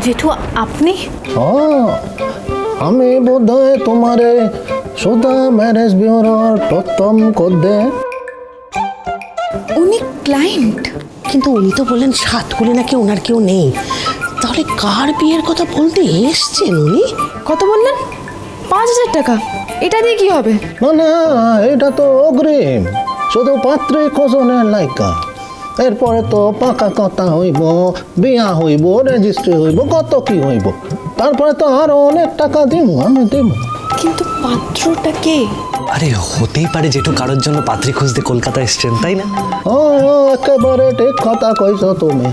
জেঠু আপনি? আমি বোধহয় তোমারে সুধা ম্যারেজ ব্যুরোর প্রথম কদে। উনি ক্লায়েন্ট? কিন্তু উনি তো বললেন সাতকুলে নাকি ওনার কেউ নেই, তাহলে কার বিয়ের কথা বলতে এসছেন উনি? কত বললেন? 5,000 টাকা। এটা দিয়ে কি হবে? না, এটা তো অগ্রিম, শুধু পাত্রী খোঁজনের লাইকা। এরপরে তো পাকা কথা হইব, বিয়া হইব, রেজিস্ট্রি হইব, কত কি হইব। তারপরে তো আরো অনেক টাকা দিব, আমি দিব। কিন্তু পাত্রটা কে? আরে হতেই পারে যেটু কারোর জন্য পাত্রী খুঁজতে কলকাতা এসছেন, তাই না? একেবারে ঠিক কথা কইছো তুমি।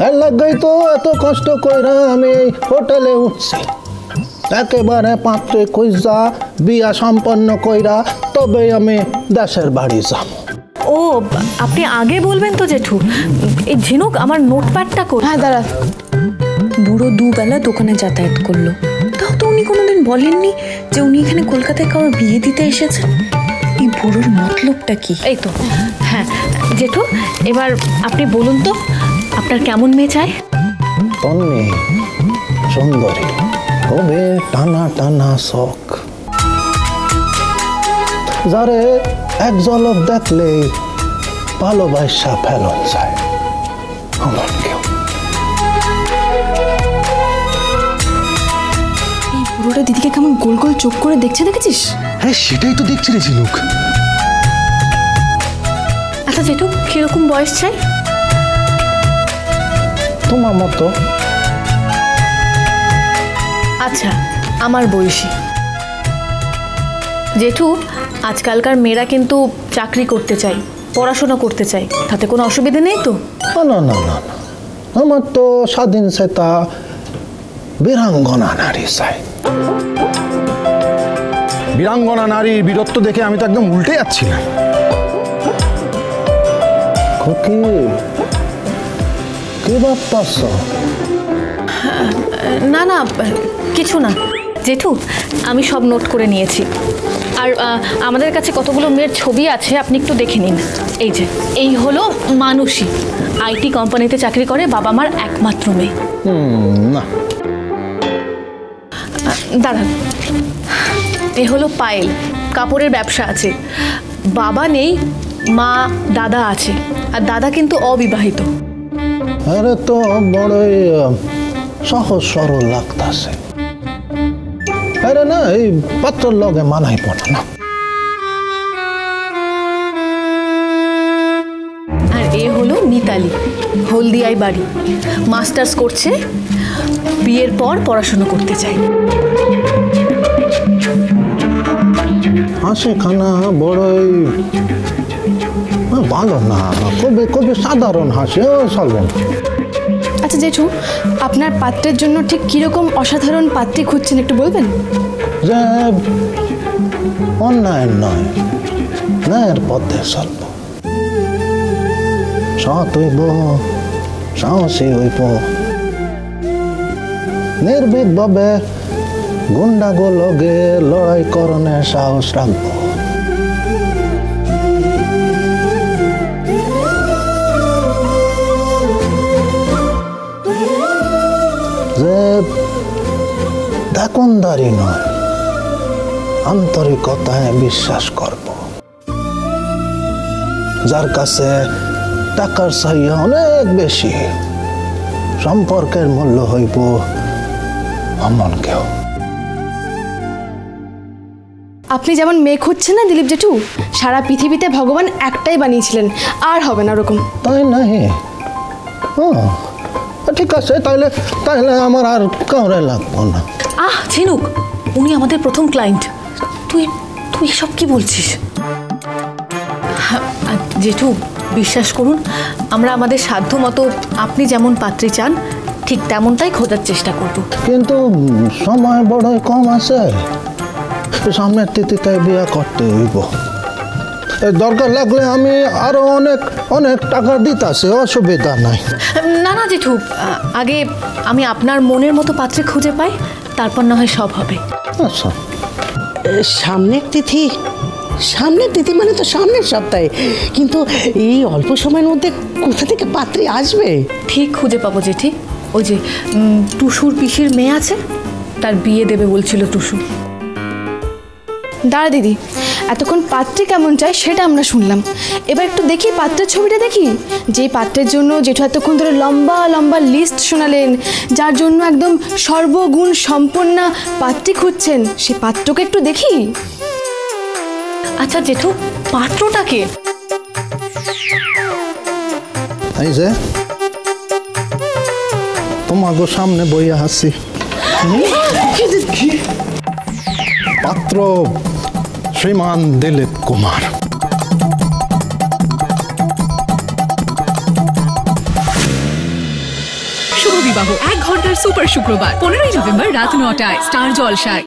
এর লাগেই তো এত কষ্ট কইরা আমি এই হোটেলে উঠছি। একেবারে পাত্রী খুঁজা বিয়া সম্পন্ন কইরা তবে আমি দেশের বাড়ি যাব। ও, আপনি আগে বলবেন তো জেঠু। এই ঝিনুক, আমার নোটপ্যাডটা কর। হ্যাঁ দাঁড়া। বুড়ো দুবেলা দোকানে যাতায়াত করলো, তাও তো উনি কোনোদিন বলেননি যে উনি এখানে কলকাতায় কারোর বিয়ে দিতে এসেছেন। এই বুড়োর মতলবটা কি? এই তো, হ্যাঁ জেঠু, এবার আপনি বলুন তো আপনার কেমন মেয়ে চাই? তন্নি সুন্দরী, খুবই টানা টানা শখ, যারে এক ঝলক দেখলেই ভালোবাসা ফেলন যায়। আমার কেউ। এই বুড়োটা দিদিকে কেমন গোল গোল চোখ করে দেখছে, দেখেছিস? হ্যাঁ সেটাই তো দেখছি রে ঝিনুক। আচ্ছা জেঠু, কিরকম বয়স চাই? তোমার মতো। আচ্ছা, আমার বয়সী। জেঠু, আজকালকার মেয়েরা কিন্তু চাকরি করতে চাই, পড়াশোনা করতে চাই, তাতে কোনো অসুবিধা নেই তো? না না না না, আমার তো স্বাধীন চেতা বীরাঙ্গনা নারী চাই। বীরাঙ্গনা নারীর বীরত্ব দেখে আমি তো একদম উল্টে যাচ্ছিলাম। খুকি, কি ভাবতাছ? না না, কিছু না জেঠু, আমি সব নোট করে নিয়েছি। আর আমাদের কাছে কতগুলো মেয়ের ছবি আছে, আপনি একটু দেখে নিন। এই যে, এই হলো মানুষী, আইটি কোম্পানিতে চাকরি করে, বাবা মার একমাত্র মেয়ে। না, দাঁড়ান, এ হলো পায়েল, কাপড়ের ব্যবসা আছে, বাবা নেই, মা দাদা আছে, আর দাদা কিন্তু অবিবাহিত। আরে তো বড়ই সহজ সরল লাগতাছে। আরে না, এই পাত্রের লগে মানাইব না। আর এ হলো মিতালি, হলদিয়ায় বাড়ি, মাস্টার্স করছে, বিয়ের পর পড়াশোনা করতে চাই। হাসি খানা বড়ই ভালো না, খুবই খুবই সাধারণ হাসি, চলবে না। আচ্ছা জেঠু, আপনার পাত্রের জন্য ঠিক কিরকম অসাধারণ পাত্রী খুঁজছেন একটু বলবেন? যে অন্যায় নয়, ন্যায়ের পথে চলব, সৎ হইব, সাহসী হইব, নির্ভীকভাবে গুন্ডাগুলোকে লড়াই করণের সাহস রাখবো। যে দাকনদারি নয়, আন্তরিকতায় বিশ্বাস করব, যার কাছে টাকার চাহিদা অনেক বেশি, সম্পর্কের মূল্য হইব এমন কেউ। আপনি যেমন মেয়ে খুঁজছেন না দিলীপ জেঠু, সারা পৃথিবীতে ভগবান একটাই বানিয়েছিলেন, আর হবে না ওরকম। তাই নাহি? ঠিক আছে, তাহলে তাহলে আমার আর কাউরে লাগবো না। ঝিনুক, উনি আমাদের প্রথম ক্লায়েন্ট। তুই তুই সব কি বলছিস? জেঠু, বিশ্বাস করুন, আমরা আমাদের সাধ্য মতো আপনি যেমন পাত্রী চান ঠিক তেমনটাই খোঁজার চেষ্টা করব। কিন্তু সময় বড়ই কম আছে, সামনের তিথিতে বিয়ে করতে হইব। দরকার লাগলে আমি আরো অনেক অনেক টাকা দিতেছি, অসুবিধা নাই। না না জেঠু, আগে আমি আপনার মনের মতো পাত্রে খুঁজে পাই, তারপর না হয় সব হবে। আচ্ছা, সামনের তিথি? সামনের তিথি মানে তো সামনের সপ্তাহে, কিন্তু এই অল্প সময়ের মধ্যে কোথা থেকে পাত্রী আসবে? ঠিক খুঁজে পাবো জেঠি, ওই যে টুসুর পিসির মেয়ে আছে, তার বিয়ে দেবে বলছিল টুসু। দাঁড়া দিদি, এতক্ষণ পাত্রে কেমন চাই সেটা আমরা শুনলাম, এবার একটু দেখি পাত্রের ছবিটা দেখি। যেই পাত্রের জন্য জেঠু এতক্ষণ ধরে লম্বা লম্বা লিস্ট শোনালেন, যার জন্য একদম সর্বগুণ সম্পন্না পাত্রী খুঁজছেন, সে পাত্রকে একটু দেখি। আচ্ছা জেঠু, পাত্রটাকে? এই যে তোমাগো সামনে বইয়া হাসি, পাত্র শ্রীমান দিলীপ কুমার। শুভ বিবাহ 1 ঘন্টার সুপার শুক্রবার 15ই নভেম্বর রাত 9টায় স্টার জলসায়।